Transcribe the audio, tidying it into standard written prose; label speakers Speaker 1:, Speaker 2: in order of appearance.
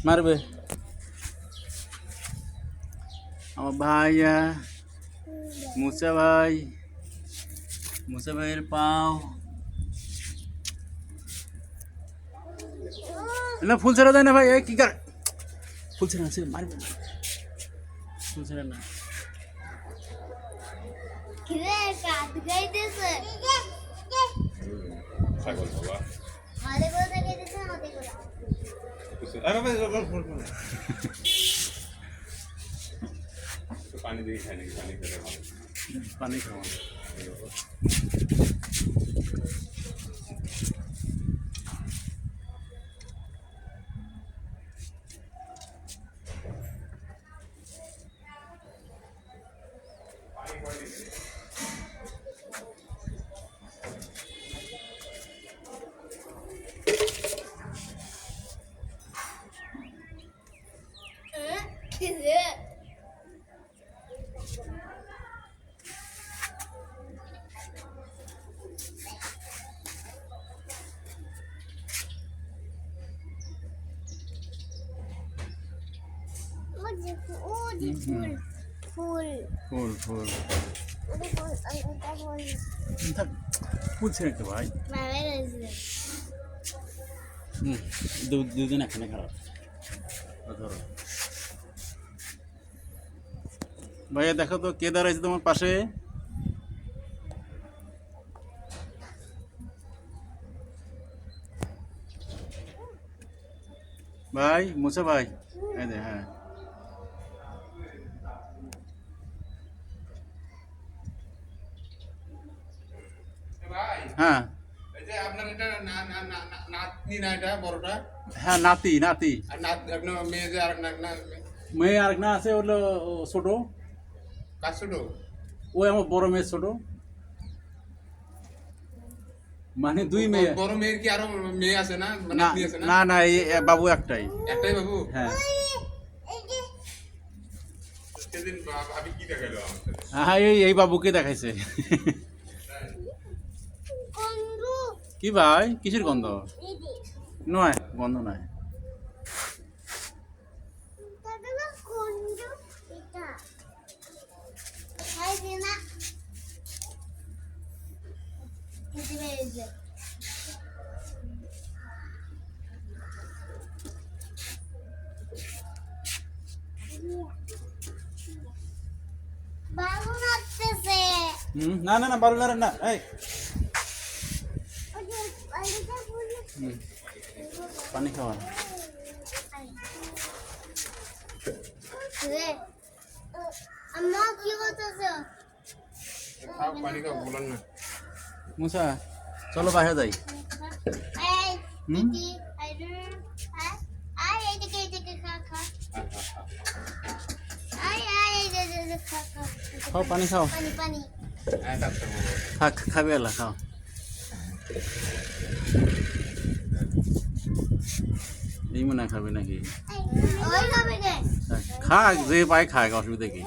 Speaker 1: মারবে আমার ভাইয়া মুসা ভাইয়ের পাও না ফুল ছেড়া দেয় না ভাই কি কর ফুল ছেড়া আছে মারবে ফুল ছেড়া না
Speaker 2: কিরে কাট গাইতেছে
Speaker 3: ছাগল বাবা
Speaker 2: মালে বলতে গাইতেছে আমাদের বলা
Speaker 3: আরে ভাই পানি দিয়ে খাই নাকি পানি খেতে ভালো
Speaker 1: পানি খাওয়া
Speaker 2: কিরে ফুল
Speaker 1: ফুল ফুল
Speaker 2: ওটা ফুল ওটা ফুল
Speaker 1: ফুল ছেড়ে তো ভাই
Speaker 2: মারা গেছে
Speaker 1: দুদিন এখানে খারাপ ধরো ভাইয়া দেখো তো কে দাঁড়াইছে তোমার পাশে ভাই মুসা ভাই এই দে হ্যাঁ
Speaker 3: ভাই
Speaker 1: হ্যাঁ
Speaker 3: এই যে আপনার এটা নাতনি না এটা বড়টা
Speaker 1: হ্যাঁ নাতি
Speaker 3: আর আপনার মেয়ে যে আর না
Speaker 1: মেয়ে আরেক না আছে হলো ছোট
Speaker 3: কাজ ছোট
Speaker 1: ওই আমার বড় মেয়ে ছোট মানে দুই মেয়ে
Speaker 3: বড় মেয়ের কি আরো মেয়ে আছে না মানে
Speaker 1: না
Speaker 3: নাতনি আছে না
Speaker 1: না না এই বাবু একটাই
Speaker 3: একটাই বাবু
Speaker 1: হ্যাঁ
Speaker 3: সেদিন ভাবি কি দেখালো আমাকে
Speaker 1: হ্যাঁ এই বাবুকে দেখাইছে
Speaker 2: কঙ্গু
Speaker 1: কি ভাই কিসের গন্ধ
Speaker 2: দিদি
Speaker 1: নয় গন্ধ নয়
Speaker 2: দাদা কঙ্গু এটা হাই দিনা দিদি বেজে বাবু নাচতেছে
Speaker 1: না না না বারো না না এই
Speaker 2: ওই যে আইটা বলে
Speaker 1: পানি খাওয়া
Speaker 2: রে আম্মা কি করতেছে
Speaker 3: খাও পানি খাও বলেন না
Speaker 1: মুসা চলো বাইরে যাই
Speaker 2: এই
Speaker 1: হুম?
Speaker 2: দিদি আই এইদিকে খা আই এইদিকে খা
Speaker 1: খাও পানি খাও
Speaker 2: পানি
Speaker 3: হ্যাঁ ডাক্তার বাবু
Speaker 1: খাবে এলা খাও এই মনে হয় খাবে নাকি
Speaker 2: ওই খাবে কে
Speaker 1: খা যে পায় খাক অসুবিধা কি